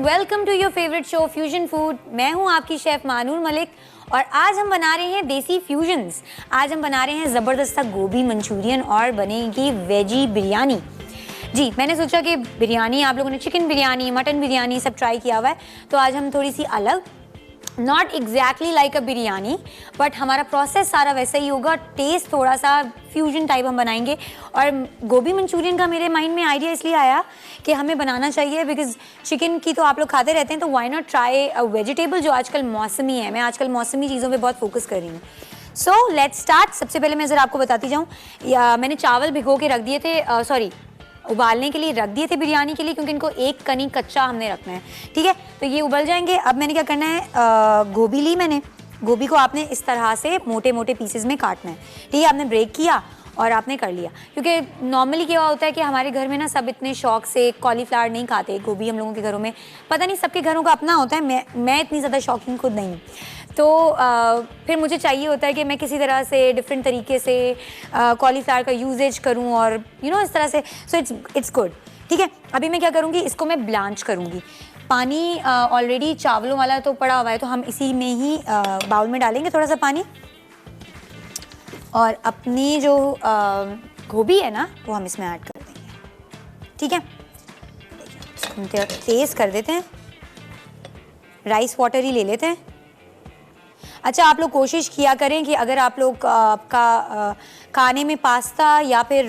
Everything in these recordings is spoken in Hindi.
And welcome to your favourite show fusion food. मैं हूं आपकी शेफ मानूर मलिक और आज हम बना रहे हैं देसी फ्यूजन्स। आज हम बना रहे हैं ज़बरदस्त गोभी मंचूरियन और बनेगी वेजी बिरयानी। जी, मैंने सोचा कि बिरयानी आप लोगों ने चिकन बिरयानी, मटन बिरयानी सब ट्राई किया हुआ है, तो आज हम थोड़ी सी अलग, not exactly like a biryani, but हमारा प्रोसेस सारा वैसा ही होगा, टेस्ट थोड़ा सा फ्यूजन टाइप हम बनाएंगे। और गोभी मंचूरियन का मेरे माइंड में आइडिया इसलिए आया कि हमें बनाना चाहिए बिकॉज चिकन की तो आप लोग खाते रहते हैं, तो why not try a vegetable जो आजकल मौसमी है। मैं आजकल मौसमी चीज़ों पे बहुत फोकस कर रही हूँ। So let's start. सबसे पहले मैं ज़रा आपको बताती जाऊँ, मैंने चावल भिगो के रख दिए थे, उबालने के लिए रख दिए थे बिरयानी के लिए, क्योंकि इनको एक कनी कच्चा हमने रखना है। ठीक है, तो ये उबल जाएंगे। अब मैंने क्या करना है, गोभी ली मैंने। गोभी को आपने इस तरह से मोटे मोटे पीसेस में काटना है। ठीक है, आपने ब्रेक किया और आपने कर लिया, क्योंकि नॉर्मली क्या होता है कि हमारे घर में ना सब इतने शौक से कॉलीफ्लावर नहीं खाते। गोभी हम लोगों के घरों में, पता नहीं सबके घरों का अपना होता है, मैं इतनी ज़्यादा शौकीन खुद नहीं हूँ। तो फिर मुझे चाहिए होता है कि मैं किसी तरह से डिफरेंट तरीके से कॉलीफ्लावर का यूजेज करूं और इस तरह से। So it's good. ठीक है, अभी मैं क्या करूंगी, इसको मैं ब्लांच करूंगी। पानी ऑलरेडी चावलों वाला तो पड़ा हुआ है, तो हम इसी में ही बाउल में डालेंगे थोड़ा सा पानी, और अपनी जो गोभी है ना वो हम इसमें ऐड कर देंगे। ठीक है, तेज़ कर देते हैं, राइस वाटर ही ले लेते हैं। अच्छा, आप लोग कोशिश किया करें कि अगर आप लोग आपका खाने में पास्ता या फिर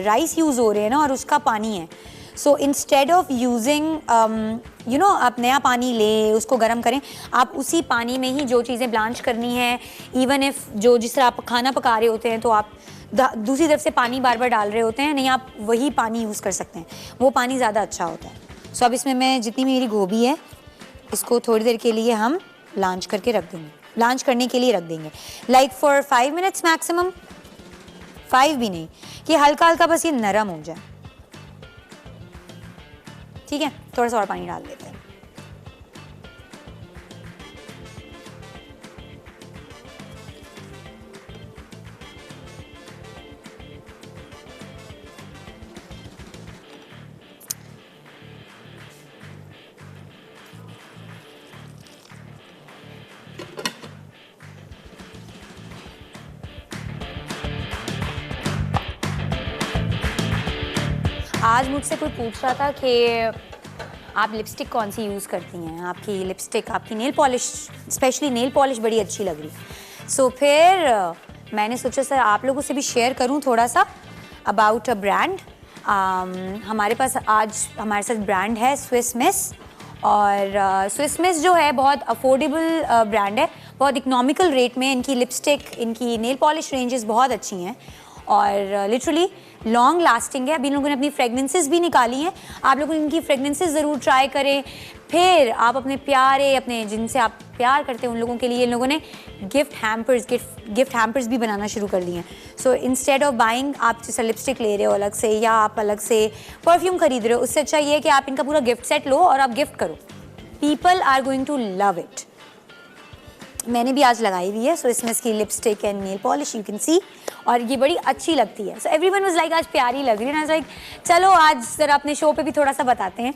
राइस यूज़ हो रहे हैं ना और उसका पानी है, सो इंस्टेड ऑफ यूजिंग आप नया पानी ले उसको गर्म करें। आप उसी पानी में ही जो चीज़ें ब्लांच करनी है, इवन इफ जिस तरह आप खाना पका रहे होते हैं तो आप दूसरी तरफ से पानी बार बार डाल रहे होते हैं, नहीं, आप वही पानी यूज़ कर सकते हैं, वो पानी ज़्यादा अच्छा होता है। सो अब इसमें मैं जितनी मेरी गोभी है इसको थोड़ी देर के लिए हम ब्लांच करके रख देंगे, ब्लांच करने के लिए रख देंगे, लाइक फॉर 5 मिनट्स मैक्सिमम। 5 भी नहीं, कि हल्का हल्का बस ये नरम हो जाए। ठीक है, थोड़ा सा और पानी डाल देते हैं। आज मुझसे कोई पूछ रहा था कि आप लिपस्टिक कौन सी यूज़ करती हैं, आपकी लिपस्टिक, आपकी nail polish, specially nail polish बड़ी अच्छी लग रही। सो फिर मैंने सोचा सर आप लोगों से भी शेयर करूं थोड़ा सा अबाउट अ ब्रांड। हमारे पास आज हमारे साथ ब्रांड है स्विस मिस, और स्विस मिस जो है बहुत अफोर्डेबल ब्रांड है, बहुत इकनॉमिकल रेट में इनकी लिपस्टिक, इनकी नेल पॉलिश रेंजेस बहुत अच्छी हैं और लिटरली लॉन्ग लास्टिंग है। अभी इन लोगों ने अपनी फ्रेगनेंसेस भी निकाली हैं, आप लोग इनकी फ्रेगनेंसेस ज़रूर ट्राई करें। फिर आप अपने प्यारे, अपने जिनसे आप प्यार करते हैं उन लोगों के लिए इन लोगों ने गिफ्ट हैम्पर्स भी बनाना शुरू कर दिए हैं। सो इंस्टेड ऑफ बाइंग, आप जैसे लिपस्टिक ले रहे हो अलग से या आप अलग से परफ्यूम खरीद रहे हो, उससे अच्छा ये है कि आप इनका पूरा गिफ्ट सेट लो और आप गिफ्ट करो। People are going to love it. मैंने भी आज लगाई हुई है, सो इसमें इसकी lipstick and nail polish you can see, और ये बड़ी अच्छी लगती है। सो एवरीवन वाज लाइक आज प्यारी लग रही है ना, लाइक चलो आज ज़रा अपने शो पे भी थोड़ा सा बताते हैं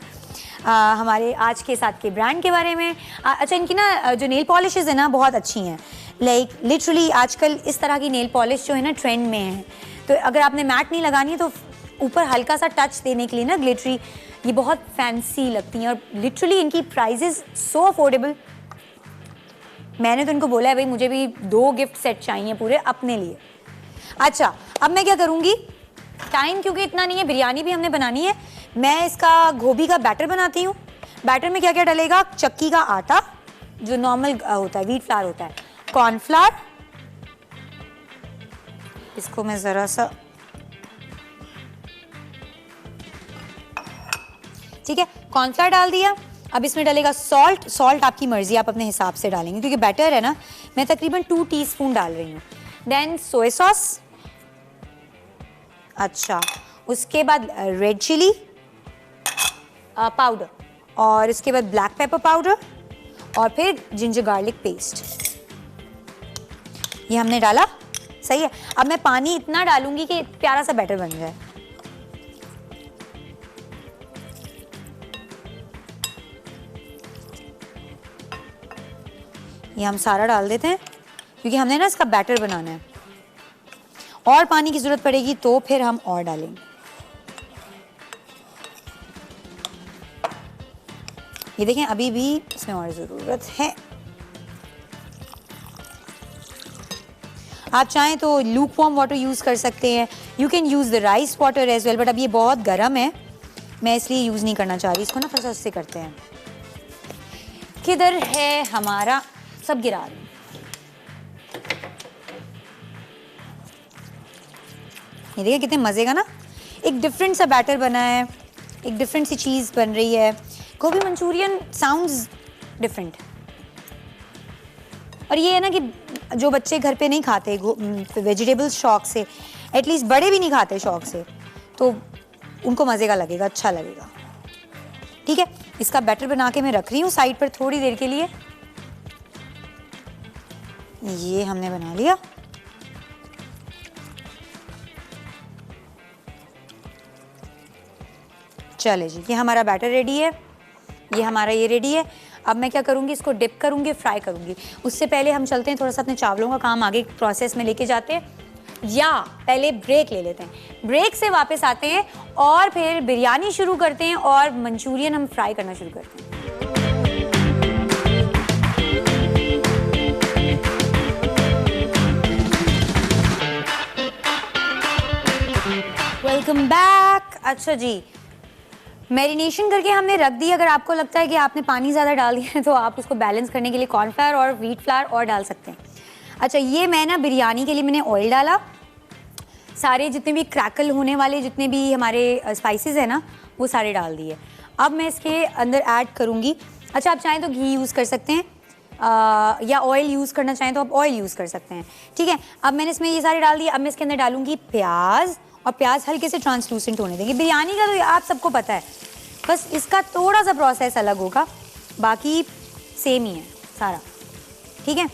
हमारे आज के साथ के ब्रांड के बारे में। अच्छा, इनकी ना जो नेल पॉलिशेज़ है ना बहुत अच्छी हैं, लाइक लिटरली आजकल इस तरह की नेल पॉलिश जो है ना ट्रेंड में है। तो अगर आपने मैट नहीं लगानी है तो ऊपर हल्का सा टच देने के लिए ना ग्लिटरी, ये बहुत फैंसी लगती हैं और लिटरली इनकी प्राइजेज़ सो अफोर्डेबल। मैंने तो इनको बोला है भाई मुझे भी 2 गिफ्ट सेट चाहिए पूरे अपने लिए। अच्छा, अब मैं क्या करूँगी, टाइम क्योंकि इतना नहीं है, बिरयानी भी हमने बनानी है, मैं इसका गोभी का बैटर बनाती हूँ। बैटर में क्या क्या डलेगा, चक्की का आटा जो नॉर्मल होता है, व्हीट फ्लावर होता है, कॉर्नफ्लावर, इसको मैं ज़रा सा, ठीक है, कॉर्नफ्लावर डाल दिया। अब इसमें डलेगा सॉल्ट। सॉल्ट आपकी मर्जी, आप अपने हिसाब से डालेंगे, क्योंकि बैटर है ना, मैं तकरीबन 2 टीस्पून डाल रही हूँ। देन सोया सॉस, अच्छा, उसके बाद रेड चिली पाउडर, और इसके बाद ब्लैक पेपर पाउडर, और फिर जिंजर गार्लिक पेस्ट, ये हमने डाला। सही है, अब मैं पानी इतना डालूंगी कि प्यारा सा बैटर बन जाए। ये हम सारा डाल देते हैं क्योंकि हमने ना इसका बैटर बनाना है। और पानी की ज़रूरत पड़ेगी तो फिर हम और डालेंगे। ये देखें अभी भी इसमें और ज़रूरत है। आप चाहें तो लूक वार्म वाटर यूज़ कर सकते हैं, you can use the rice water as well, but अब ये बहुत गर्म है, मैं इसलिए यूज़ नहीं करना चाह रही इसको ना। थोड़ा सा उससे करते हैं। किधर है हमारा, सब गिरा रही। ये देखिए कितने मज़े का ना, एक डिफरेंट सा बैटर बना है, एक डिफरेंट सी चीज़ बन रही है। गोभी मंचूरियन साउंड्स डिफरेंट। और ये है ना कि जो बच्चे घर पे नहीं खाते वेजिटेबल्स शौक से, एटलीस्ट बड़े भी नहीं खाते शौक से, तो उनको मज़े का लगेगा, अच्छा लगेगा। ठीक है, इसका बैटर बना के मैं रख रही हूँ साइड पर थोड़ी देर के लिए। ये हमने बना लिया। चले जी, ये हमारा बैटर रेडी है, ये हमारा ये रेडी है। अब मैं क्या करूँगी, इसको डिप करूँगी, फ्राई करूँगी। उससे पहले हम चलते हैं थोड़ा सा अपने चावलों का काम आगे प्रोसेस में लेके जाते हैं, या पहले ब्रेक ले लेते हैं। ब्रेक से वापस आते हैं और फिर बिरयानी शुरू करते हैं और मंचूरियन हम फ्राई करना शुरू करते हैं। Welcome back. अच्छा जी, मैरिनेशन करके हमने रख दी। अगर आपको लगता है कि आपने पानी ज़्यादा डाल दिया है तो आप उसको बैलेंस करने के लिए कॉर्नफ्लावर और व्हीट फ्लावर और डाल सकते हैं। अच्छा, ये मैं ना बिरयानी के लिए मैंने ऑयल डाला, सारे जितने भी क्रैकल होने वाले जितने भी हमारे स्पाइसेस हैं ना वो सारे डाल दिए। अब मैं इसके अंदर ऐड करूँगी, अच्छा आप चाहें तो घी यूज़ कर सकते हैं, या ऑयल यूज़ करना चाहें तो आप ऑयल यूज़ कर सकते हैं। ठीक है, अब मैंने इसमें ये सारे डाल दिए। अब मैं इसके अंदर डालूंगी प्याज, और प्याज हल्के से ट्रांसलूसेंट होने देंगे। बिरयानी का तो आप सबको पता है, बस इसका थोड़ा सा प्रोसेस अलग होगा, बाकी सेम ही है सारा। ठीक है,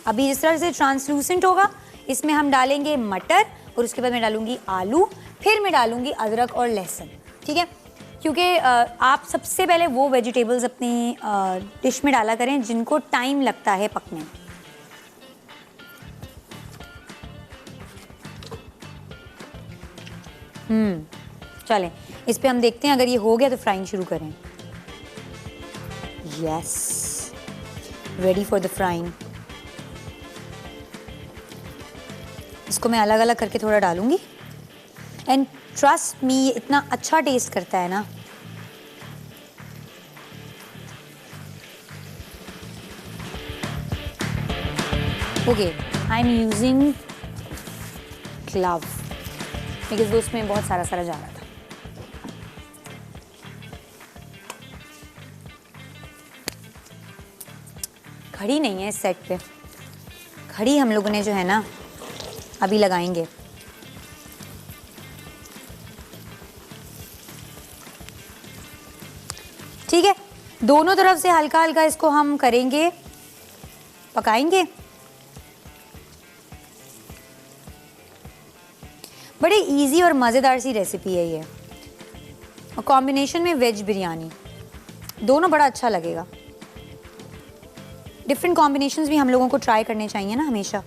अभी जिस तरह से ट्रांसलूसेंट होगा इसमें हम डालेंगे मटर, और उसके बाद मैं डालूंगी आलू, फिर मैं डालूंगी अदरक और लहसुन। ठीक है, क्योंकि आप सबसे पहले वो वेजिटेबल्स अपनी डिश में डाला करें जिनको टाइम लगता है पकने में। चलें, इस पे हम देखते हैं, अगर ये हो गया तो फ्राइंग शुरू करें। Yes, ready for the frying. इसको मैं अलग अलग करके थोड़ा डालूंगी, एंड ट्रस्ट मी ये इतना अच्छा टेस्ट करता है ना। Okay, I am using glove because उसमें बहुत सारा सारा जा रहा था। घड़ी नहीं है इस सेट पे, घड़ी हम लोगों ने जो है ना अभी लगाएंगे। ठीक है, दोनों तरफ से हल्का हल्का इसको हम करेंगे, पकाएंगे। बड़ी इजी और मज़ेदार सी रेसिपी है ये, और कॉम्बिनेशन में वेज बिरयानी दोनों बड़ा अच्छा लगेगा। डिफरेंट कॉम्बिनेशंस भी हम लोगों को ट्राई करने चाहिए ना हमेशा।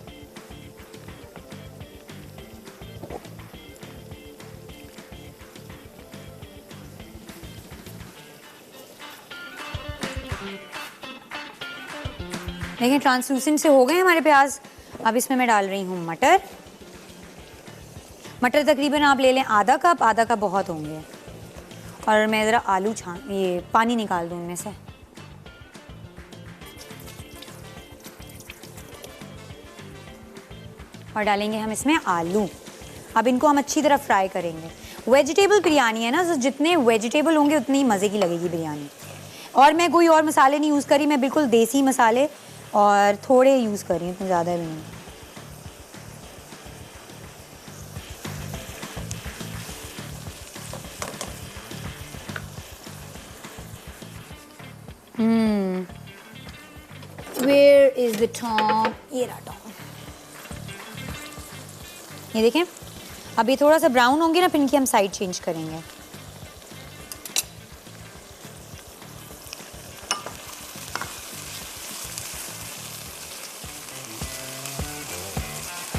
देखिए ट्रांसलूसेंट से हो गए हमारे प्याज। अब इसमें मैं डाल रही हूँ मटर। मटर तकरीबन आप ले लें आधा कप, आधा कप बहुत होंगे। और मैं ज़रा आलू ये पानी निकाल दूँ इनमें से। और डालेंगे हम इसमें आलू। अब इनको हम अच्छी तरह फ्राई करेंगे। वेजिटेबल बिरयानी है ना, तो जितने वेजिटेबल होंगे उतनी मज़े की लगेगी बिरयानी। और मैं कोई और मसाले नहीं यूज़ करी, मैं बिल्कुल देसी मसाले और थोड़े यूज़ कर रही हूँ, इतने ज़्यादा भी नहीं। Where is the tom? ये रहा tom। ये देखें, अब ये थोड़ा सा ब्राउन होंगे ना, फिर इनकी हम साइड चेंज करेंगे।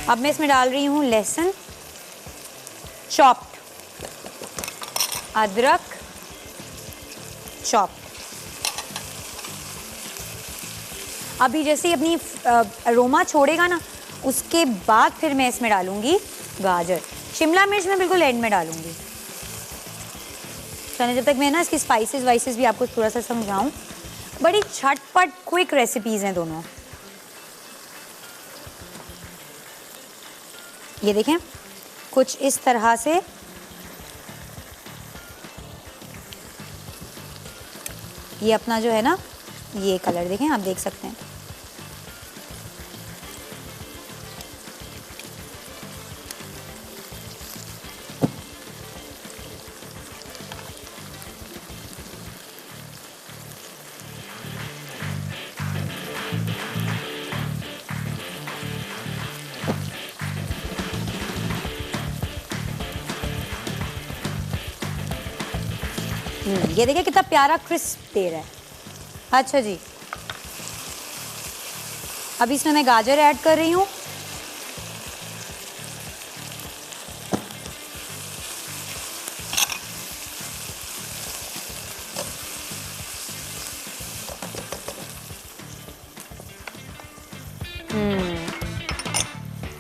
अब मैं इसमें डाल रही हूँ लहसुन चॉप्ड, अदरक चॉप्ड। अभी जैसे ही अपनी अरोमा छोड़ेगा ना, उसके बाद फिर मैं इसमें डालूंगी गाजर। शिमला मिर्च मैं बिल्कुल एंड में डालूंगी। चलिए जब तक मैं ना इसकी स्पाइसेस वाइसेस भी आपको थोड़ा सा समझाऊं। बड़ी झटपट क्विक रेसिपीज हैं दोनों। ये देखें कुछ इस तरह से ये अपना जो है ना, ये कलर देखें, आप देख सकते हैं। ये देखिए कितना प्यारा क्रिस्प दे रहा है। अच्छा जी, अब इसमें मैं गाजर ऐड कर रही हूँ।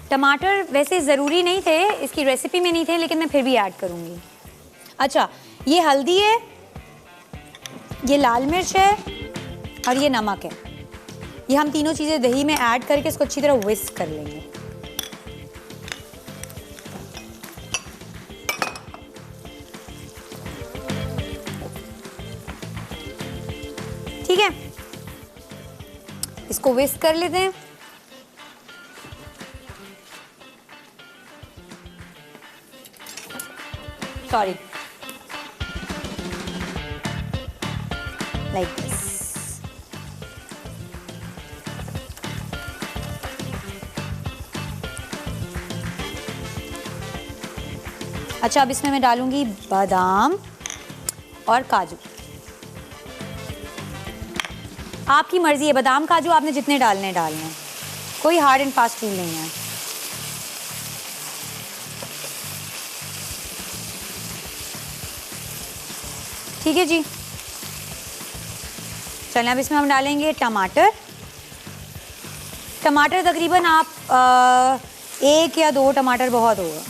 टमाटर वैसे ज़रूरी नहीं थे, इसकी रेसिपी में नहीं थे, लेकिन मैं फिर भी ऐड करूँगी। अच्छा, ये हल्दी है, ये लाल मिर्च है और ये नमक है। ये हम तीनों चीज़ें दही में ऐड करके इसको अच्छी तरह विस्क कर लेंगे। ठीक है, इसको विस्क कर लेते हैं। Sorry, like this। अच्छा, अब इसमें मैं डालूंगी बादाम और काजू। आपकी मर्जी है, बादाम काजू आपने जितने डालने डालने, कोई हार्ड एंड फास्ट रूल नहीं है। ठीक है जी, चलिए अब इसमें हम डालेंगे टमाटर। टमाटर तकरीबन आप 1 या 2 टमाटर बहुत होगा।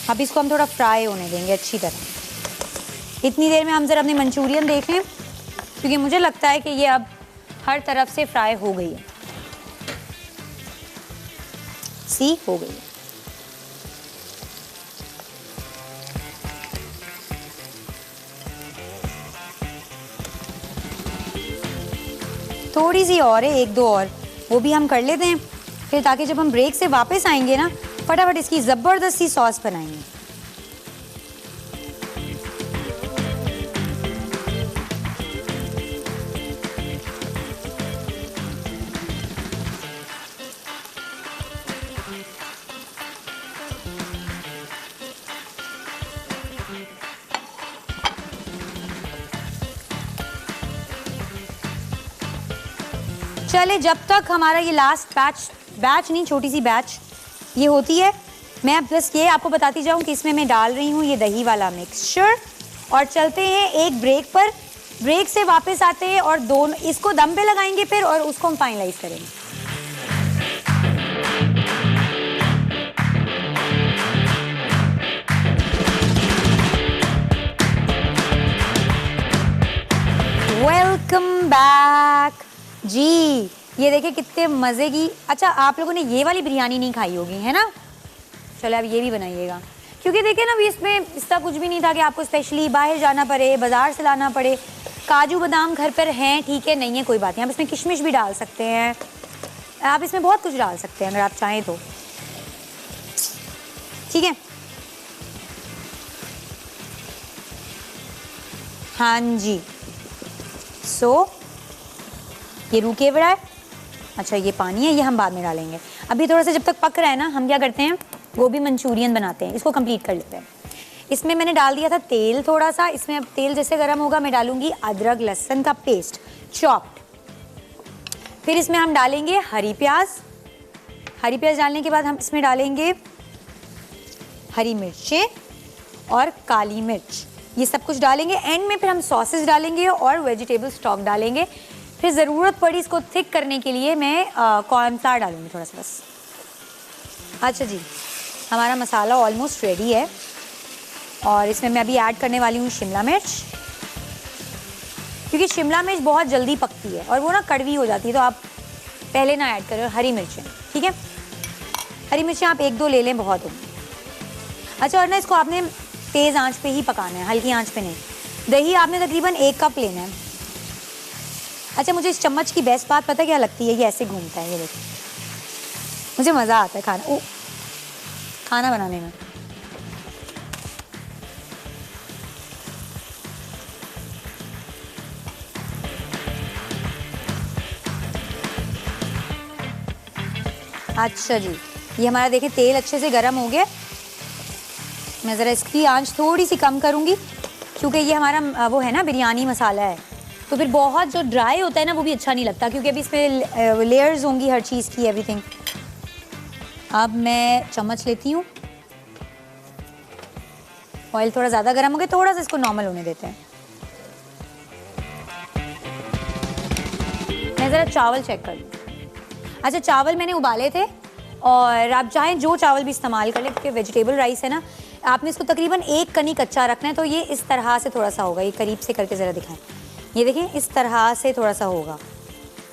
अब इसको हम थोड़ा फ्राई होने देंगे अच्छी तरह। इतनी देर में हम ज़रा अपनी मंचूरियन देख लें, क्योंकि मुझे लगता है कि ये अब हर तरफ से फ्राई हो गई है। सी हो गई है। थोड़ी सी और है, 1-2 और, वो भी हम कर लेते हैं फिर, ताकि जब हम ब्रेक से वापस आएंगे ना, फटाफट इसकी ज़बरदस्त सी सॉस बनाएंगे। चले, जब तक हमारा ये लास्ट बैच नहीं, छोटी सी बैच ये होती है, मैं अब बस ये आपको बताती जाऊं कि इसमें मैं डाल रही हूँ ये दही वाला मिक्सचर। और चलते हैं एक ब्रेक पर, ब्रेक से वापस आते हैं और दोनों इसको दम पे लगाएंगे फिर, और उसको हम फाइनलाइज करेंगे। वेलकम बैक जी। ये देखिए कितने मज़े की। अच्छा, आप लोगों ने ये वाली बिरयानी नहीं खाई होगी, है ना? चलो अब ये भी बनाइएगा, क्योंकि देखिए ना, अभी इसमें इसका कुछ भी नहीं था कि आपको स्पेशली बाहर जाना पड़े, बाज़ार से लाना पड़े। काजू बादाम घर पर हैं, ठीक है, नहीं है कोई बात नहीं। आप इसमें किशमिश भी डाल सकते हैं, आप इसमें बहुत कुछ डाल सकते हैं अगर आप चाहें तो। ठीक है, हाँ जी। ये रुके बड़ा है। अच्छा, ये पानी है, ये हम बाद में डालेंगे। अभी थोड़ा सा जब तक पक रहा है ना, हम क्या करते हैं, गोभी मंचूरियन बनाते हैं, इसको कंप्लीट कर लेते हैं। इसमें मैंने डाल दिया था तेल थोड़ा सा। इसमें अब तेल जैसे गर्म होगा, मैं डालूंगी अदरक लहसुन का पेस्ट चॉप्ड। फिर इसमें हम डालेंगे हरी प्याज। हरी प्याज डालने के बाद हम इसमें डालेंगे हरी मिर्चें और काली मिर्च, ये सब कुछ डालेंगे। एंड में फिर हम सॉसेस डालेंगे और वेजिटेबल स्टॉक डालेंगे। फिर ज़रूरत पड़ी इसको थिक करने के लिए मैं कॉर्नफ्लावर डालूंगी थोड़ा सा बस। अच्छा जी, हमारा मसाला ऑलमोस्ट रेडी है और इसमें मैं अभी ऐड करने वाली हूँ शिमला मिर्च, क्योंकि शिमला मिर्च बहुत जल्दी पकती है और वो ना कड़वी हो जाती है, तो आप पहले ना ऐड करें। हरी मिर्चें, ठीक है, हरी मिर्चें आप 1-2 ले लें, बहुत होंगी। अच्छा, और ना इसको आपने तेज़ आंच पे ही पकाना है, हल्की आंच पे नहीं। दही आपने तकरीबन 1 कप लेना है। अच्छा, मुझे इस चम्मच की बेस्ट बात पता क्या लगती है, ये ऐसे घूमता है, ये देखिए, मुझे मज़ा आता है खाना बनाने में। अच्छा जी, ये हमारा देखिए तेल अच्छे से गर्म हो गया। मैं ज़रा इसकी आंच थोड़ी सी कम करूँगी, क्योंकि ये हमारा वो है ना बिरयानी मसाला है, तो फिर बहुत जो ड्राई होता है ना वो भी अच्छा नहीं लगता, क्योंकि अभी इसमें लेयर्स होंगी हर चीज़ की, एवरीथिंग। अब मैं चम्मच लेती हूँ। ऑयल थोड़ा ज़्यादा गर्म हो गया, थोड़ा सा इसको नॉर्मल होने देते हैं। मैं ज़रा चावल चेक कर लूँ। अच्छा, चावल मैंने उबाले थे, और आप चाहें जो चावल भी इस्तेमाल कर लें, क्योंकि वेजिटेबल राइस है ना, आपने इसको तकरीबन 1 कनी कच्चा रखना है। तो ये इस तरह से थोड़ा सा होगा, ये करीब से करके ज़रा दिखाएं, ये देखें, इस तरह से थोड़ा सा होगा,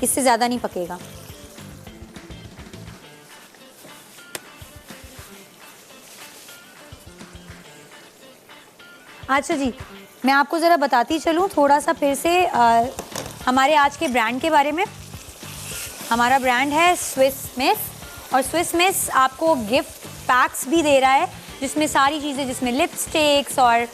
इससे ज़्यादा नहीं पकेगा। अच्छा जी, मैं आपको ज़रा बताती चलूँ थोड़ा सा फिर से हमारे आज के ब्रांड के बारे में। हमारा ब्रांड है स्विस मिस, और स्विस मिस आपको गिफ्ट पैक्स भी दे रहा है, जिसमें सारी चीज़ें, जिसमें लिपस्टिक्स और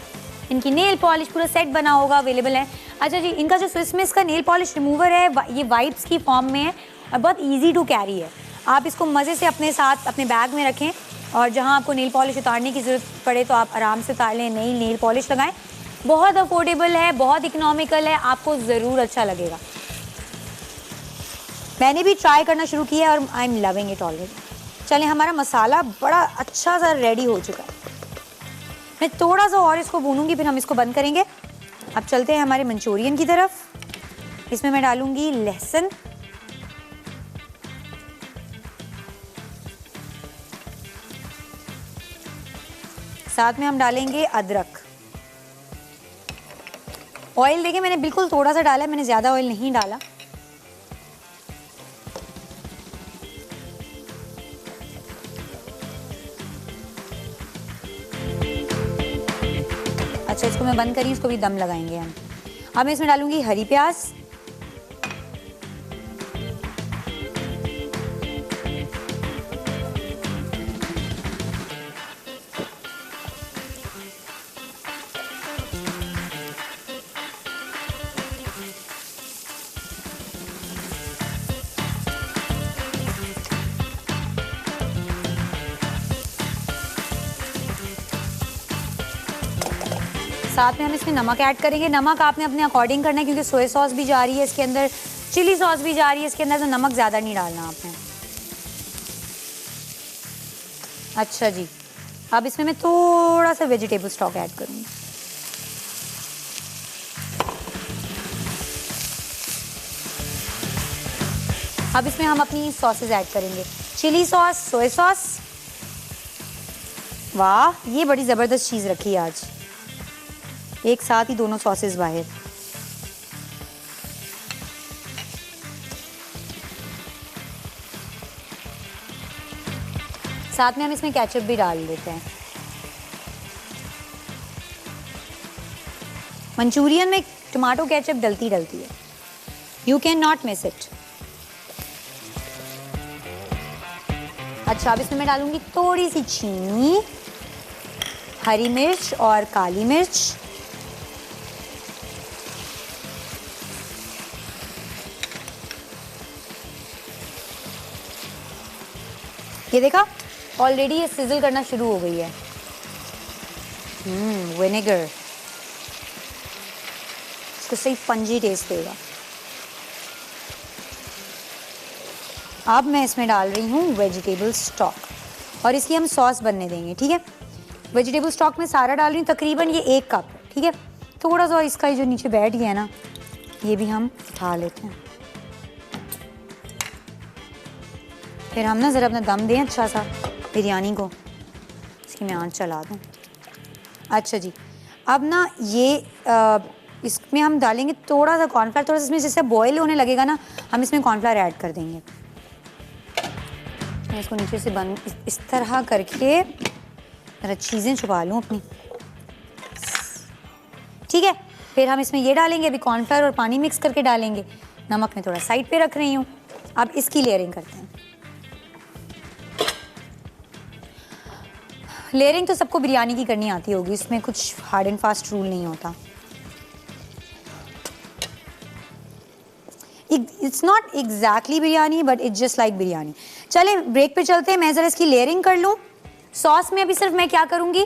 इनकी नेल पॉलिश पूरा सेट बना होगा, अवेलेबल है। अच्छा जी, इनका जो स्विस मिस का नेल पॉलिश रिमूवर है, ये वाइप्स की फॉर्म में है और बहुत ईजी टू कैरी है। आप इसको मज़े से अपने साथ अपने बैग में रखें, और जहाँ आपको नेल पॉलिश उतारने की ज़रूरत पड़े तो आप आराम से उतार लें, नई नेल पॉलिश लगाएं। बहुत अफोर्डेबल है, बहुत इकोनॉमिकल है, आपको ज़रूर अच्छा लगेगा। मैंने भी ट्राई करना शुरू किया और I am loving it already. चलें, हमारा मसाला बड़ा अच्छा सा रेडी हो चुका है। मैं थोड़ा सा और इसको भूनूंगी, फिर हम इसको बंद करेंगे। अब चलते हैं हमारे मंचूरियन की तरफ। इसमें मैं डालूंगी लहसुन, साथ में हम डालेंगे अदरक। ऑयल देखिए मैंने बिल्कुल थोड़ा सा डाला है, मैंने ज़्यादा ऑयल नहीं डाला। अच्छा, इसको मैं बंद करी, इसको भी दम लगाएंगे हम। अब मैं इसमें डालूंगी हरी प्याज, साथ में हम इसमें नमक ऐड करेंगे। नमक आपने अपने अकॉर्डिंग करना है, क्योंकि सोया सॉस भी जा रही है इसके अंदर, चिली सॉस भी जा रही है इसके अंदर, तो नमक ज़्यादा नहीं डालना आपने। अच्छा जी, अब इसमें मैं थोड़ा सा वेजिटेबल स्टॉक ऐड करूँगी। अब इसमें हम अपनी सॉसेज ऐड करेंगे, चिली सॉस, सोया सॉस। वाह, ये बड़ी ज़बरदस्त चीज़ रखी है आज, एक साथ ही दोनों सॉसेस बाहर। साथ में हम इसमें केचप भी डाल देते हैं। मंचूरियन में टमाटो केचप डलती है, you can not miss it. अच्छा, अब इसमें मैं डालूंगी थोड़ी सी चीनी, हरी मिर्च और काली मिर्च। ये देखा, ऑलरेडी ये सिजल करना शुरू हो गई है। विनेगर इसको सही पंजी टेस्ट देगा। अब मैं इसमें डाल रही हूँ वेजिटेबल स्टॉक और इसकी हम सॉस बनने देंगे, ठीक है। वेजिटेबल स्टॉक में सारा डाल रही हूँ, तकरीबन ये 1 कप, ठीक है। थोड़ा सा इसका जो नीचे बैठ गया है ना, ये भी हम उठा लेते हैं। फिर हम ना ज़रा अपना दम दें अच्छा सा बिरयानी को। इसकी मैं आंच चला दूँ। अच्छा जी, अब ना ये इसमें हम डालेंगे थोड़ा सा कॉर्नफ्लावर, थोड़ा सा इसमें जैसे बॉयल होने लगेगा ना, हम इसमें कॉर्नफ्लावर ऐड कर देंगे। मैं इसको नीचे से बंद इस तरह करके ज़रा चीज़ें छुपा लूँ अपनी, ठीक है। फिर हम इसमें ये डालेंगे, अभी कॉर्नफ्लावर और पानी मिक्स करके डालेंगे। नमक मैं थोड़ा साइड पे रख रही हूँ। अब इसकी लेयरिंग करते हैं। लेयरिंग तो सबको बिरयानी की करनी आती होगी, इसमें कुछ हार्ड एंड फास्ट रूल नहीं होता। It's not exactly biryani but it's just like biryani. चले ब्रेक पे चलते हैं, मैं ज़रा इसकी लेयरिंग कर लूँ। सॉस में अभी सिर्फ मैं क्या करूँगी,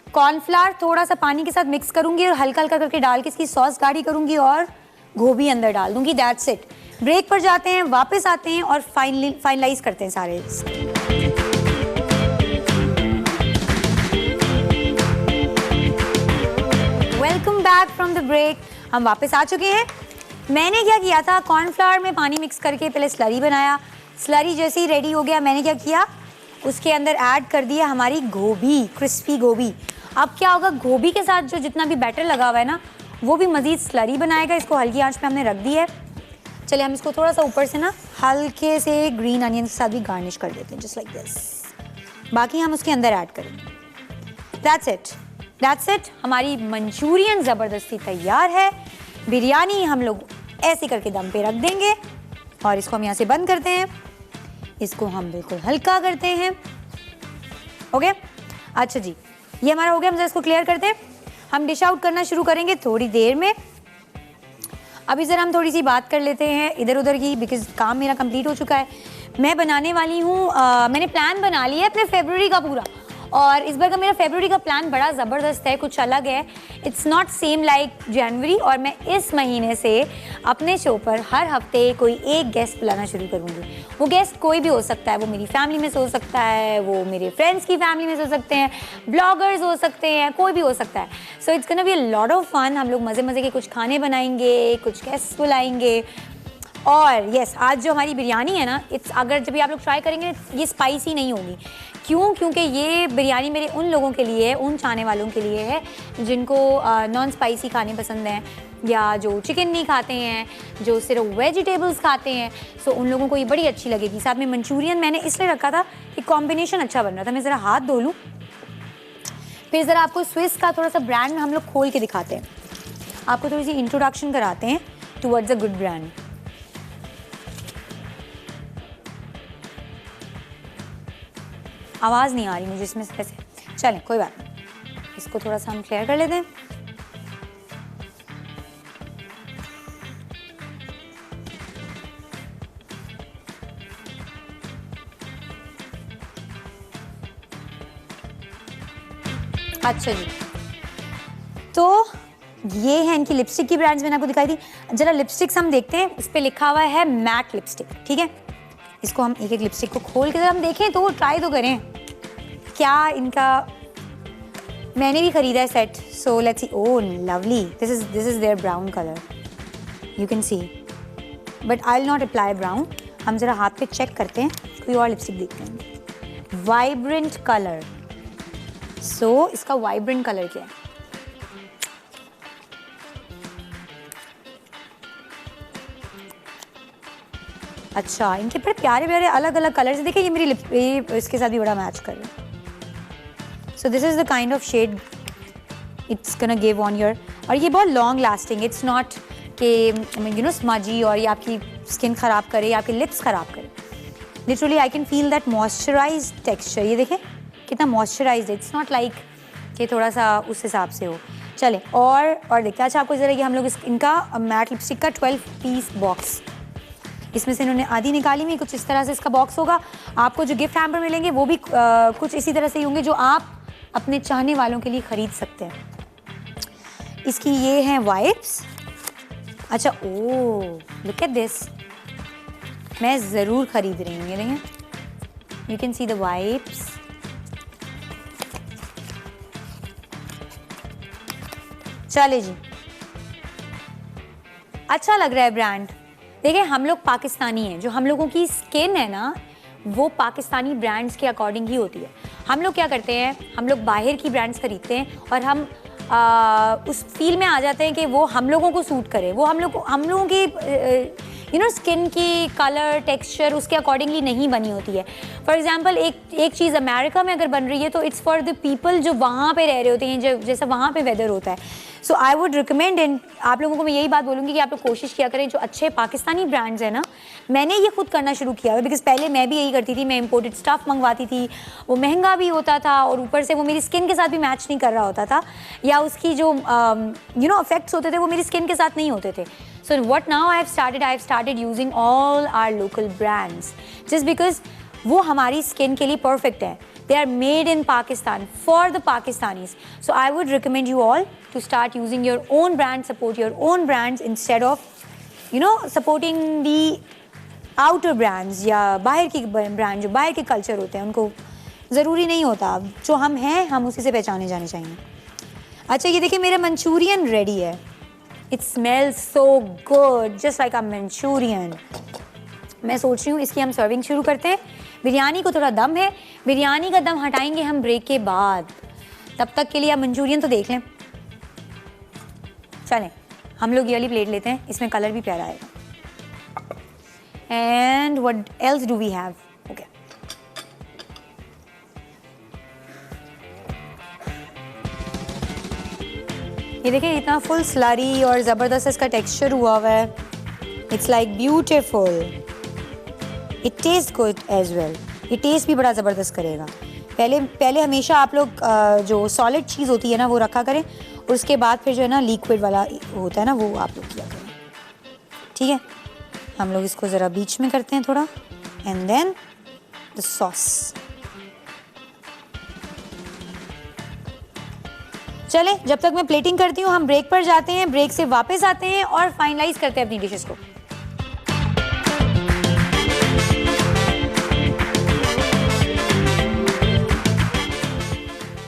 कॉर्नफ्लावर थोड़ा सा पानी के साथ मिक्स करूँगी और हल्का हल्का करके डाल के इसकी सॉस गाढ़ी करूँगी और गोभी अंदर डाल दूँगी। That's it. ब्रेक पर जाते हैं, वापस आते हैं और फाइनलाइज करते हैं सारे। Welcome back from the break. हम वापस आ चुके हैं। मैंने क्या किया था, कॉर्नफ्लावर में पानी मिक्स करके पहले स्लरी बनाया। स्लरी जैसे ही रेडी हो गया, मैंने क्या किया, उसके अंदर ऐड कर दिया हमारी गोभी, क्रिस्पी गोभी। अब क्या होगा, गोभी के साथ जो जितना भी बैटर लगा हुआ है ना, वो भी मज़ीद स्लरी बनाएगा। इसको हल्की आंच पे हमने रख दी है। चलिए हम इसको थोड़ा सा ऊपर से ना हल्के से ग्रीन अनियन के साथ भी गार्निश कर देते हैं, जस्ट लाइक दिस। बाकी हम उसके अंदर ऐड करेंगे। That's it. हमारी मंचूरियन ज़बरदस्ती तैयार है। बिरयानी हम लोग ऐसे करके दम पे रख देंगे और इसको हम यहाँ से बंद करते हैं। इसको हम बिल्कुल हल्का करते हैं। ओके, अच्छा जी, ये हमारा हो गया। हम जरा इसको क्लियर करते हैं। हम डिश आउट करना शुरू करेंगे थोड़ी देर में। अभी ज़रा हम थोड़ी सी बात कर लेते हैं इधर उधर की, बिकॉज काम मेरा कंप्लीट हो चुका है। मैं बनाने वाली हूँ, मैंने प्लान बना लिया है अपने फरवरी का पूरा, और इस बार का मेरा फरवरी का प्लान बड़ा ज़बरदस्त है, कुछ अलग है। इट्स नॉट सेम लाइक जनवरी। और मैं इस महीने से अपने शो पर हर हफ्ते कोई एक गेस्ट बुलाना शुरू करूँगी। वो गेस्ट कोई भी हो सकता है, वो मेरी फैमिली में से हो सकता है, वो मेरे फ्रेंड्स की फैमिली में से हो सकते हैं, ब्लॉगर्स हो सकते हैं, कोई भी हो सकता है। So it's gonna be a lot of fun. हम लोग मज़े मज़े के कुछ खाने बनाएंगे, कुछ गेस्ट बुलाएंगे। और यस, आज जो हमारी बिरयानी है ना, इट्स, अगर जब भी आप लोग ट्राई करेंगे, ये स्पाइसी नहीं होगी। क्यों? क्योंकि ये बिरयानी मेरे उन लोगों के लिए है, उन चाहने वालों के लिए है जिनको नॉन स्पाइसी खाने पसंद हैं, या जो चिकन नहीं खाते हैं, जो सिर्फ वेजिटेबल्स खाते हैं। सो उन लोगों को ये बड़ी अच्छी लगेगी। साथ में मंचूरियन मैंने इसलिए रखा था कि कॉम्बिनेशन अच्छा बन रहा था। मैं ज़रा हाथ धो लूँ, फिर ज़रा आपको स्विस का थोड़ा सा ब्रांड हम लोग खोल के दिखाते हैं, आपको थोड़ी सी इंट्रोडक्शन कराते हैं टुवर्ड्स अ गुड ब्रांड। आवाज़ नहीं आ रही मुझे इसमें से। चलें कोई बात नहीं, इसको थोड़ा सा हम क्लियर कर लेते हैं। अच्छा जी, तो ये है इनकी लिपस्टिक की ब्रांड्स, मैंने आपको दिखाई थी। जरा लिपस्टिक्स हम देखते हैं। इस पे लिखा हुआ है मैट लिपस्टिक, ठीक है। इसको हम एक एक लिपस्टिक को खोल के जरा हम देखें, तो ट्राई तो करें क्या इनका। मैंने भी खरीदा है set, so let's see. Oh lovely, this is there brown colour, you can see, but I will not apply brown. हम जरा हाथ पे चेक करते हैं, कोई और लिपस्टिक देखते हैं। वाइब्रेंट कलर, सो इसका वाइब्रेंट कलर क्या है? अच्छा, इनके बड़े प्यारे प्यारे अलग अलग कलर्स। देखिए ये मेरी ये इसके साथ भी बड़ा मैच कर रहा है। So this is the kind of shade it's gonna give on your. और ये बहुत लॉन्ग लास्टिंग, इट्स नॉट कि यू नो स्मजी और ये आपकी स्किन ख़राब करे या आपके लिप्स ख़राब करे। Literally I can feel that moisturise texture. ये देखें कितना मॉइस्चराइज है। इट्स नॉट लाइक कि थोड़ा सा उस हिसाब से हो। चले और देखते हैं। अच्छा, आपको ज़रा कि हम लोग इनका मैट लिपस्टिक का 12 पीस बॉक्स, इसमें से इन्होंने आधी निकाली हुई, कुछ इस तरह से इसका बॉक्स होगा। आपको जो गिफ्ट हैम्पर मिलेंगे वो भी कुछ इसी तरह से ही होंगे, जो आप अपने चाहने वालों के लिए ख़रीद सकते हैं। इसकी ये हैं वाइप्स। अच्छा, ओह लुक एट दिस, मैं ज़रूर ख़रीद रही हूँ। ये देखें, you can see the wipes. चले जी, अच्छा लग रहा है ब्रांड। देखिए हम लोग पाकिस्तानी हैं, जो हम लोगों की स्किन है ना वो पाकिस्तानी ब्रांड्स के अकॉर्डिंग ही होती है। हम लोग क्या करते हैं, हम लोग बाहर की ब्रांड्स खरीदते हैं और हम उस फील में आ जाते हैं कि वो हम लोगों को सूट करे, वो हम लोगों की स्किन की कलर टेक्सचर उसके अकॉर्डिंगली नहीं बनी होती है। फॉर एग्जांपल एक चीज़ अमेरिका में अगर बन रही है तो इट्स फॉर द पीपल जो वहाँ पे रह रहे होते हैं, जैसा वहाँ पे वेदर होता है। सो आई वुड रिकमेंड, एंड आप लोगों को मैं यही बात बोलूँगी कि आप लोग कोशिश किया करें जो अच्छे पाकिस्तानी ब्रांड्स हैं ना। मैंने ये खुद करना शुरू किया है बिकॉज पहले मैं भी यही करती थी, मैं इम्पोर्टेड स्टफ़ मंगवाती थी, वो महंगा भी होता था और ऊपर से वो मेरी स्किन के साथ भी मैच नहीं कर रहा होता था, या उसकी जो इफेक्ट्स होते थे वो मेरी स्किन के साथ नहीं होते थे। So what now I have started using all our local brands just because वो हमारी skin के लिए perfect है. They are made in Pakistan for the Pakistanis. So I would recommend you all to start using your own brand, support your own brands instead of supporting the outer brands या बाहर की brand जो बाहर के culture होते हैं उनको ज़रूरी नहीं होता। जो हम हैं हम उसी से पहचाने जाने चाहिए। अच्छा ये देखिए मेरा मंचूरियन रेडी है। It smells so good, just like a Manchurian. मैं सोच रही हूँ इसकी हम सर्विंग शुरू करते हैं। बिरयानी को थोड़ा दम है, बिरयानी का दम हटाएंगे हम ब्रेक के बाद। तब तक के लिए आप मंचूरियन तो देख लें। चलें हम लोग ये वाली प्लेट लेते हैं, इसमें कलर भी प्यारा आएगा। And what else do we have? Okay, ये देखिए इतना फुल स्लरी और ज़बरदस्त इसका टेक्सचर हुआ हुआ है। It's like beautiful, it taste good as well. ये टेस्ट भी बड़ा ज़बरदस्त करेगा। पहले हमेशा आप लोग जो सॉलिड चीज़ होती है ना वो रखा करें, और उसके बाद फिर जो है ना लिक्विड वाला होता है ना वो आप लोग किया करें। ठीक है, हम लोग इसको ज़रा बीच में करते हैं थोड़ा, एंड देन द सॉस। चले जब तक मैं प्लेटिंग करती हूँ हम ब्रेक पर जाते हैं, ब्रेक से वापस आते हैं और फाइनलाइज करते हैं अपनी डिशेस को।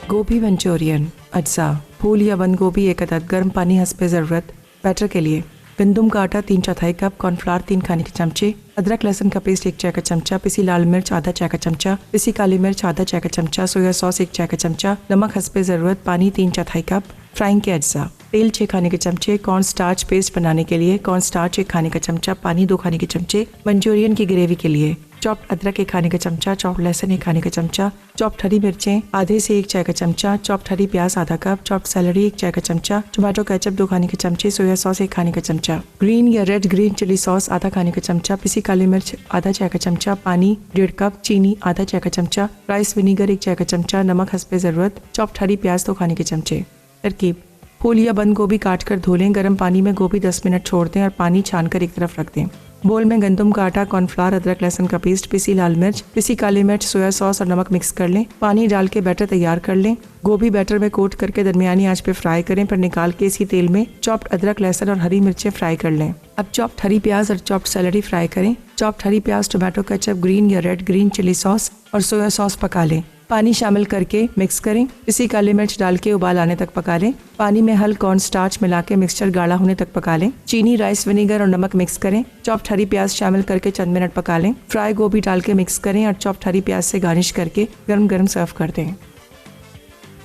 गोभी मंचूरियन अज्जा। फूल या बंद गोभी 1 अदद, गर्म पानी हस्बे ज़रूरत। बैटर के लिए गंदम का आटा 3/4 कप, कॉर्नफ्लावर 3 खाने के चमचे, अदरक लहसुन का पेस्ट 1 चाय का चमचा, पिसी लाल मिर्च आधा चाय का चमचा, पिसी काली मिर्च आधा चाय का चमचा, सोया सॉस 1 चाय का चमचा, नमक हस्बे ज़रूरत, पानी 3/4 कप। फ्राइंग के अज्जा तेल 6 खाने के चमचे, कॉर्न स्टार्च पेस्ट बनाने के लिए कॉर्न स्टार्च 1 खाने का चमचा, पानी 2 खाने के चमचे। मंचूरियन की ग्रेवी के लिए चॉप्ड अदरक 1 खाने का चमचा, चॉप्ड लहसुन 1 खाने का चमचा, चॉप्ड हरी मिर्चें आधे से 1 चाय का चमचा, चॉप्ड हरी प्याज आधा कप, चॉप्ड सैलरी 1 चाय का चमचा, टोमेटो केचप 2 खाने के चमचे, सोया सॉस 1 खाने का चमचा, ग्रीन या रेड ग्रीन चिली सॉस आधा खाने का चमचा, पिसी काली मिर्च आधा चाय का चमचा, पानी 1.5 कप, चीनी आधा चाय का चमचा, राइस विनीगर 1 चाय का चमचा, नमक हस्बे ज़रूरत, चॉप्ड हरी प्याज 2 खाने के चमचे। तरकीब फूल या बंद गोभी काट कर धो लें, गर्म पानी में गोभी 10 मिनट छोड़ दें और पानी छान कर एक तरफ रख दें। बोल में गंदम का आटा, कॉर्नफ्लावर, अदरक लहसुन का पेस्ट, पिसी लाल मिर्च, पिसी काली मिर्च, सोया सॉस और नमक मिक्स कर लें। पानी डाल के बैटर तैयार कर लें। गोभी बैटर में कोट करके दरमियानी आंच पे फ्राई करें, फिर निकाल के इसी तेल में चॉप्ड अदरक लहसुन और हरी मिर्चें फ्राई कर लें। अब चॉप्ड हरी प्याज और चॉप्ड सैलरी फ्राई करें। चॉप्ड हरी प्याज, टोमेटो केचप, ग्रीन या रेड ग्रीन चिली सॉस और सोया सॉस पका लें। पानी शामिल करके मिक्स करें। इसी काली मिर्च डाल के उबाल आने तक पका लें। पानी में हल्का कॉर्न स्टार्च मिला के मिक्सचर गाढ़ा होने तक पका लें। चीनी, राइस विनीगर और नमक मिक्स करें। चॉप्ड हरी प्याज शामिल करके चंद मिनट पका लें। फ्राई गोभी डाल के मिक्स करें और चॉप्ड हरी प्याज से गार्निश करके गरम गरम सर्व कर दें।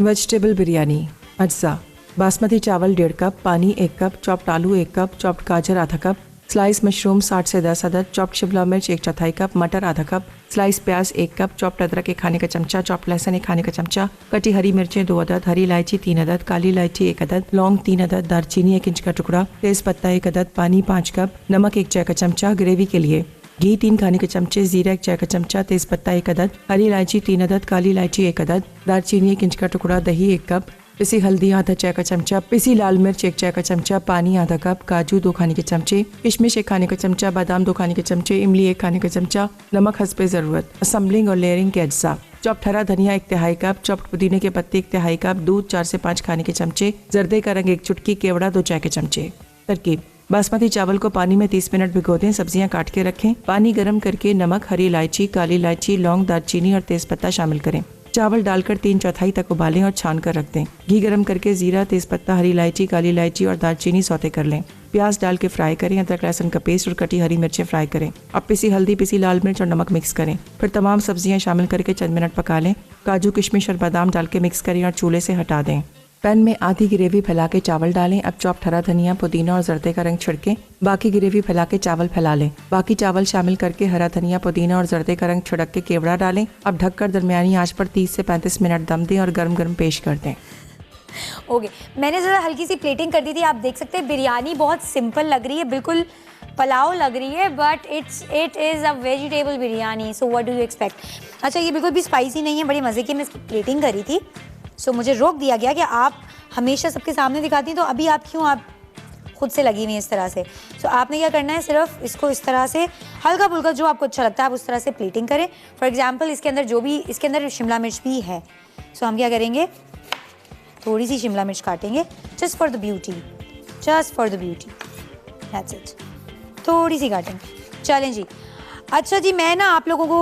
वेजिटेबल बिरयानी अज्जा बासमती चावल 1.5 कप, पानी 1 कप, चॉप्ड आलू 1 कप, चॉप्ड गाजर आधा कप, स्लाइस मशरूम 60 से 10 अदद, चॉप्ड शिमला मिर्च 1/4 कप, मटर आधा कप, स्लाइस प्याज 1 कप, चॉप्ड अदरक 1 खाने का चमचा, चॉप्ड लहसुन 1 खाने का चमचा, कटी हरी मिर्चें 2 अदद, हरी इलायची 3 अदद, काली इलायची 1 अदद, लौंग 3 अदद, दालचीनी 1 इंच का टुकड़ा, तेज पत्ता 1 अदद, पानी 5 कप, नमक 1 चाय का चमचा। ग्रेवी के लिए घी 3 खाने के चमचे, जीरा 1 चाय का चमचा, तेज पत्ता 1 अदद, हरी इलायची 3 अदद, काली इलायची 1 अदद, दालचीनी 1 इंच का टुकड़ा, दही 1 कप, पिसी हल्दी आधा चाय का चमचा, पिसी लाल मिर्च 1 चाय का चमचा, पानी आधा कप, काजू 2 खाने के चमचे, किशमिश 1 खाने का चमचा, बादाम 2 खाने के चमचे, इमली 1 खाने का चमचा, नमक हस्बे ज़रूरत। असम्बलिंग और लेयरिंग के अज्जा चॉप्ड हरा धनिया 1/3 कप, चॉप्ड पुदीने के पत्ते 1/3 कप, दूध 4 से 5 खाने के चमचे, जर्दे का रंग 1 चुटकी, केवड़ा 2 चाय के चमचे। तरकीब बासमती चावल को पानी में 30 मिनट भिगो दें। सब्जियां काट के रखें। पानी गर्म करके नमक, हरी इलायची, काली इलायची, लौंग, दालचीनी और तेजपत्ता शामिल करें। चावल डालकर 3/4 तक उबालें और छान कर रख दें। घी गरम करके जीरा, तेजपत्ता, हरी इलायची, काली इलायची और दालचीनी सौते कर लें। प्याज डाल के फ्राई करें। अदरक लहसुन का पेस्ट और कटी हरी मिर्चें फ्राई करें। अब पिसी हल्दी, पिसी लाल मिर्च और नमक मिक्स करें। फिर तमाम सब्जियां शामिल करके चंद मिनट पका लें। काजू, किशमिश और बादाम डाल के मिक्स करें और चूल्हे से हटा दें। पैन में आधी ग्रेवी फैला के चावल डालें। अब चॉप्ड हरा धनिया, पुदीना और जर्दे का रंग छिड़कें। बाकी ग्रेवी फैला के चावल फैला लें। बाकी चावल शामिल करके हरा धनिया, पुदीना और जर्दे का रंग छिड़क के केवड़ा डालें। अब ढककर दरमियानी आंच पर 30 से 35 मिनट दम दें और गर्म गर्म पेश कर दें। ओके, मैंने ज़रा हल्की सी प्लेटिंग कर दी थी। आप देख सकते हैं बिरयानी बहुत सिंपल लग रही है, बिल्कुल पुलाव लग रही है, but it is a vegetable biryani. So what do you expect. अच्छा, ये बिल्कुल भी स्पाइसी नहीं है, बड़ी मज़े की मैं इसकी प्लेटिंग करी थी। सो मुझे रोक दिया गया कि आप हमेशा सबके सामने दिखाती हैं, तो अभी आप क्यों आप खुद से लगी हुई हैं इस तरह से। सो आपने क्या करना है, सिर्फ इसको इस तरह से हल्का फुल्का जो आपको अच्छा लगता है आप उस तरह से प्लेटिंग करें। फॉर एग्जांपल इसके अंदर शिमला मिर्च भी है। सो हम क्या करेंगे, थोड़ी सी शिमला मिर्च काटेंगे, just for the beauty, that's it. थोड़ी सी काटेंगे, चलें जी। अच्छा जी, मैं ना आप लोगों को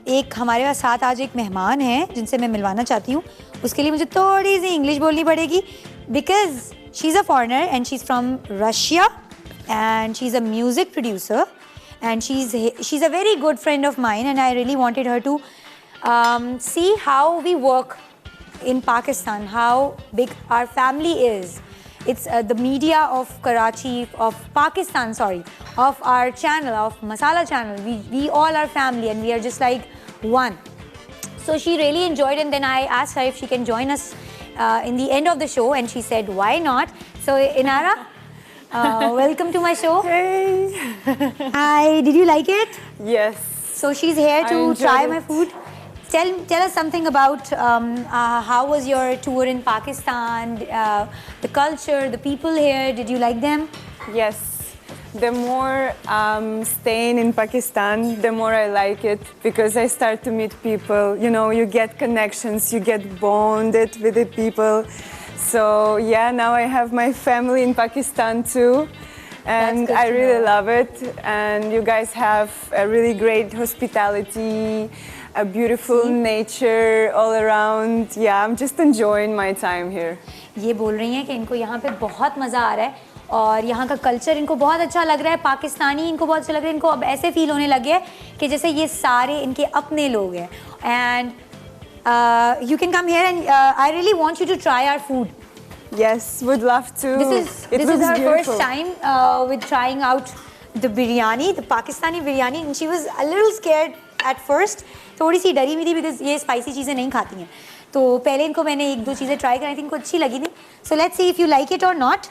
एक हमारे पास साथ आज एक मेहमान है जिनसे मैं मिलवाना चाहती हूँ। उसके लिए मुझे थोड़ी सी इंग्लिश बोलनी पड़ेगी, because she is a foreigner and she is from Russia and she is a music producer and she is a very good friend of mine and I really wanted her to see how we work in Pakistan, how big our family is. It's the media of Karachi, of Pakistan, of our channel, of Masala channel. We all are family and we are just like one. So she really enjoyed, and then I asked her if she can join us in the end of the show, and she said, why not? So Inara, welcome to my show. Hey. Hi, did you like it? Yes. So she's here I to enjoyed try it. my food. Tell us something about how was your tour in Pakistan, the culture, the people here. Did you like them? Yes. The more staying in Pakistan, the more I like it because I start to meet people. You know, you get connections, you get bonded with the people. So yeah, now I have my family in Pakistan too. And good I to really know. love it. And you guys have a really great hospitality, a beautiful nature all around. Yeah, I'm just enjoying my time here. ये बोल रही हैं कि इनको यहाँ पे बहुत मज़ा आ रहा है और यहाँ का कल्चर इनको बहुत अच्छा लग रहा है, पाकिस्तानी इनको बहुत अच्छा लग रहा है। इनको अब ऐसे फील होने लगे है कि जैसे ये सारे इनके अपने लोग हैं। And you can come here and I really want you to try our food. Yes, would love to. This is her beautiful. first time with trying out the biryani, the Pakistani biryani, and she was a little scared at first. थोड़ी सी डरी हुई थी because ये स्पाइसी चीज़ें नहीं खाती हैं। तो पहले इनको मैंने 1-2 चीज़ें ट्राई कराई थी, इनको अच्छी लगी थी। So let's see if you like it or not.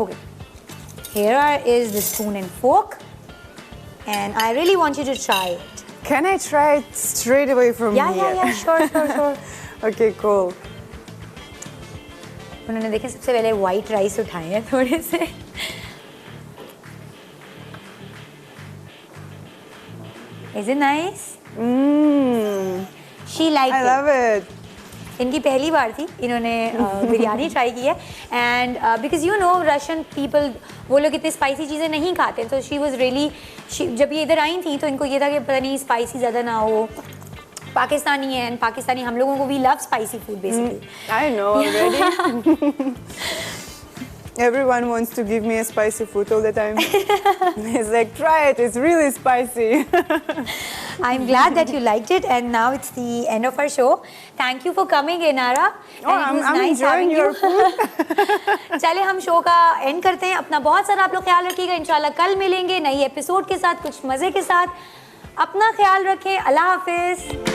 Okay. Here is the spoon and fork, and I really want you to try it. Can I try it straight away from here? Yeah, sure. Okay, cool. उन्होंने देखे सबसे पहले वाइट राइस उठाए हैं थोड़े से। Is it nice? She liked I it. love it. इनकी पहली बार थी इन्होंने बिरयानी ट्राई की है and because you know Russian people वो लोग इतनी स्पाइसी चीज़ें नहीं खाते, तो शी वॉज रियली जब ये इधर आई थी तो इनको ये था कि पता नहीं स्पाइसी ज़्यादा ना हो। पाकिस्तानी है एंड पाकिस्तानी हम लोगों को we love spicy food basically. I know already. Everyone wants to give me a spicy food all the time. It's like, try it, it's really spicy. I'm glad that you liked it and now it's the end of our show. Thank you for coming, Inara. Oh, I'm enjoying your food. चले हम शो का एंड करते हैं। अपना बहुत सारा आप लोग ख्याल रखिएगा। इंशाल्लाह कल मिलेंगे नई एपिसोड के साथ, कुछ मज़े के साथ। अपना ख्याल रखें। अल्लाह हाफिज़।